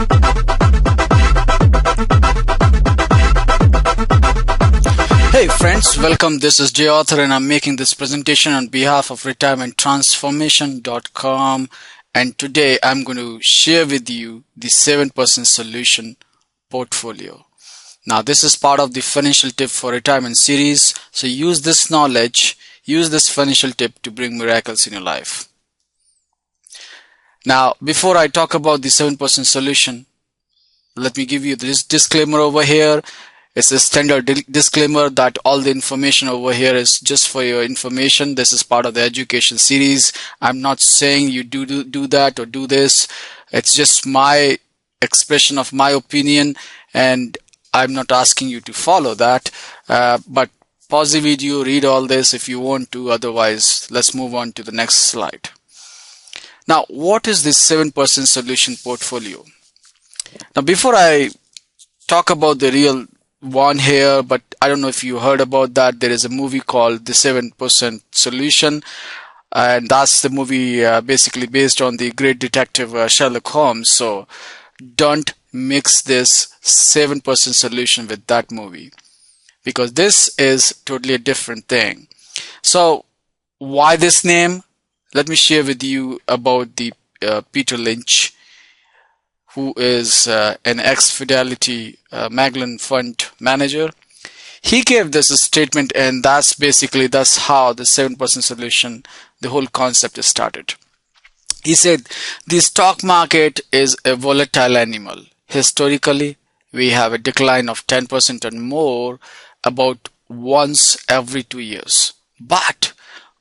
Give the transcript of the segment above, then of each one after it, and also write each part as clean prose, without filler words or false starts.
Hey friends, welcome. This is Jay Author and I'm making this presentation on behalf of retirementtransformation.com, and today I'm going to share with you the 7% solution portfolio. Now this is part of the financial tip for retirement series, so use this knowledge, use this financial tip to bring miracles in your life. Now before I talk about the 7% solution, let me give you this disclaimer over here. It's a standard disclaimer that all the information over here is just for your information. This is part of the education series. I'm not saying you do that or do this. It's just my expression of my opinion, and I'm not asking you to follow that. But pause the video, read all this if you want to. Otherwise, let's move on to the next slide. Now, what is this 7% solution portfolio? Now, before I talk about the real one here, but I don't know if you heard about that. There is a movie called The 7% Solution, and that's the movie basically based on the great detective Sherlock Holmes. So don't mix this 7% solution with that movie, because this is totally a different thing. So why this name? Let me share with you about the Peter Lynch, who is an ex-Fidelity Magellan Fund manager. He gave this a statement, and that's how the 7% solution, the whole concept is started. He said, the stock market is a volatile animal. Historically, we have a decline of 10% or more about once every 2 years. But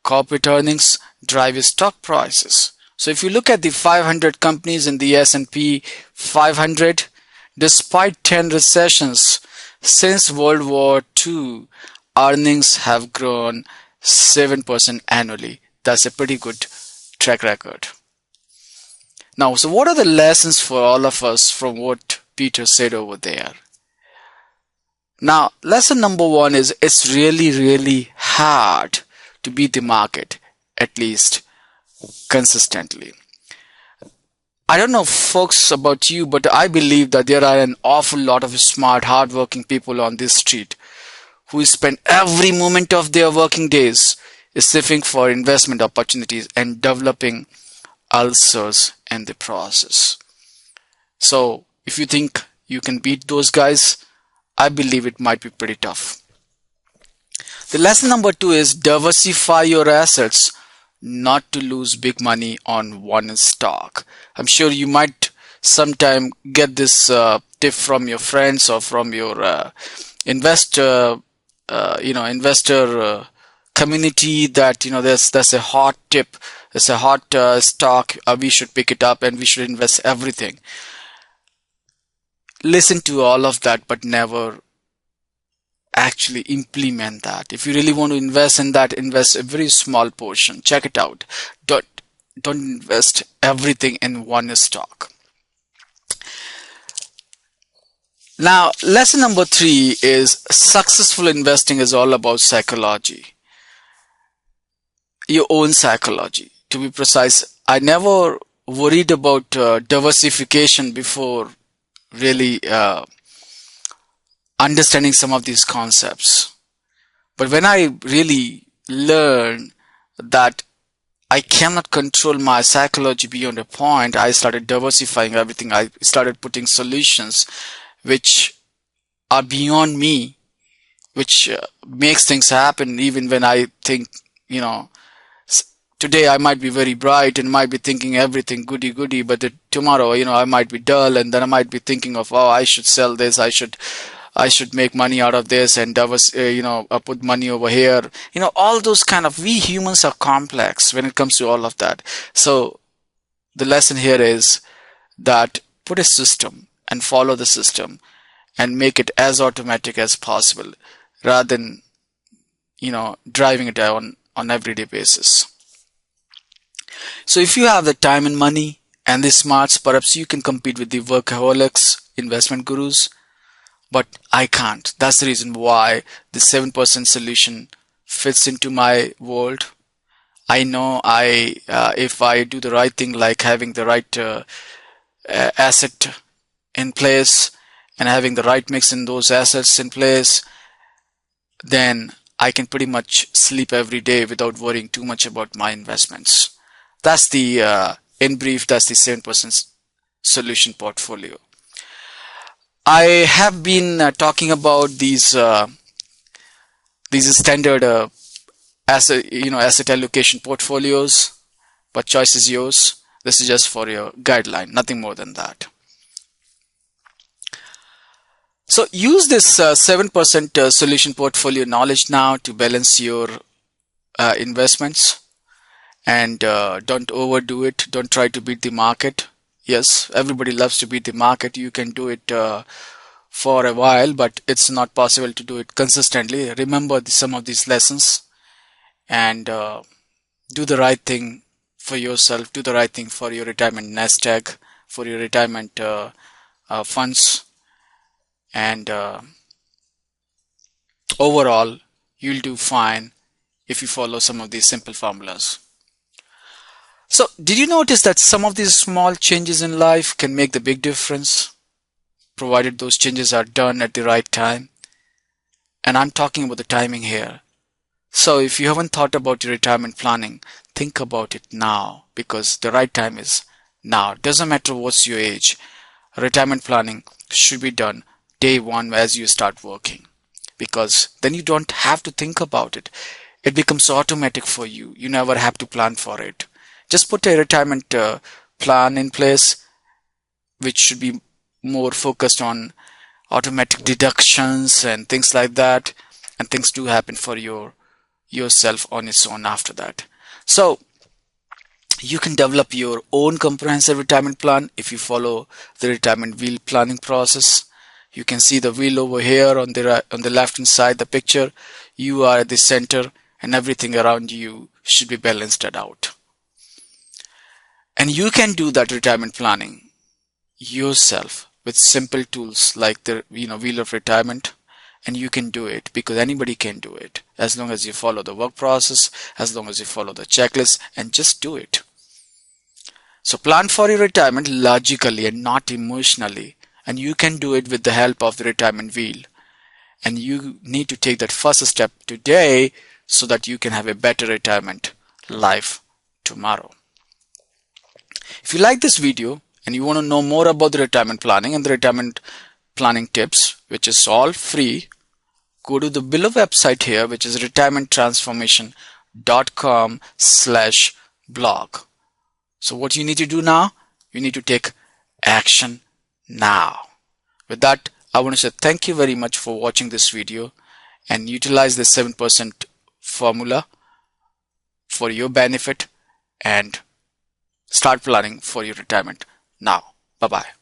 corporate earnings drive stock prices. So if you look at the 500 companies in the S&P 500, despite 10 recessions since World War II, earnings have grown 7% annually. That's a pretty good track record. Now, so what are the lessons for all of us from what Peter said over there? Now, lesson number one is it's really, really hard to beat the market, at least consistently. I don't know, folks, about you, but I believe that there are an awful lot of smart, hardworking people on this street who spend every moment of their working days sifting for investment opportunities and developing ulcers in the process. So if you think you can beat those guys, I believe it might be pretty tough. The lesson number two is diversify your assets, not to lose big money on one stock. I'm sure you might sometime get this tip from your friends or from your investor community, that that's a hot tip, it's a hot stock, we should pick it up and we should invest everything. Listen to all of that, but never actually implement that. If you really want to invest in that, invest a very small portion. Check it out. Don't invest everything in one stock. Now, lesson number three is successful investing is all about psychology. Your own psychology. To be precise, I never worried about diversification before really understanding some of these concepts. But when I really learned that I cannot control my psychology beyond a point, I started diversifying everything. I started putting solutions which are beyond me, which makes things happen even when I think, today I might be very bright and might be thinking everything goody, but tomorrow, I might be dull, and then I might be thinking of, I should sell this, I should make money out of this, and put money over here. All those kind of, we humans are complex when it comes to all of that. So the lesson here is that put a system and follow the system and make it as automatic as possible, rather than driving it on everyday basis. So if you have the time and money and the smarts, perhaps you can compete with the workaholics, investment gurus, but I can't. That's the reason why the 7% solution fits into my world. I know if I do the right thing, like having the right asset in place and having the right mix in those assets in place, then I can pretty much sleep every day without worrying too much about my investments. That's the, in brief, that's the 7% solution portfolio. I have been talking about these standard asset allocation portfolios, but choice is yours. This is just for your guideline, nothing more than that. So use this 7% solution portfolio knowledge now to balance your investments, and don't overdo it. Don't try to beat the market. Yes, everybody loves to beat the market. You can do it for a while, but it's not possible to do it consistently. Remember some of these lessons and do the right thing for yourself. Do the right thing for your retirement nest egg, for your retirement funds. And overall, you'll do fine if you follow some of these simple formulas. So, did you notice that some of these small changes in life can make the big difference, provided those changes are done at the right time? And I'm talking about the timing here. So, if you haven't thought about your retirement planning, think about it now, because the right time is now. Doesn't matter what's your age. Retirement planning should be done day one as you start working, because then you don't have to think about it. It becomes automatic for you. You never have to plan for it. Just put a retirement plan in place, which should be more focused on automatic deductions and things like that, and things do happen for yourself on its own after that. So you can develop your own comprehensive retirement plan if you follow the retirement wheel planning process. You can see the wheel over here on the left hand side, the picture. You are at the center and everything around you should be balanced out. And you can do that retirement planning yourself with simple tools like the wheel of retirement, and you can do it because anybody can do it as long as you follow the work process, as long as you follow the checklist, and just do it. So plan for your retirement logically and not emotionally. And you can do it with the help of the retirement wheel. And you need to take that first step today so that you can have a better retirement life tomorrow. If you like this video and you want to know more about the retirement planning and the retirement planning tips, which is all free, go to the below website here, which is retirementtransformation.com/blog. So what you need to do now, you need to take action now. With that, I want to say thank you very much for watching this video and utilize the 7% formula for your benefit and start planning for your retirement now. Bye-bye.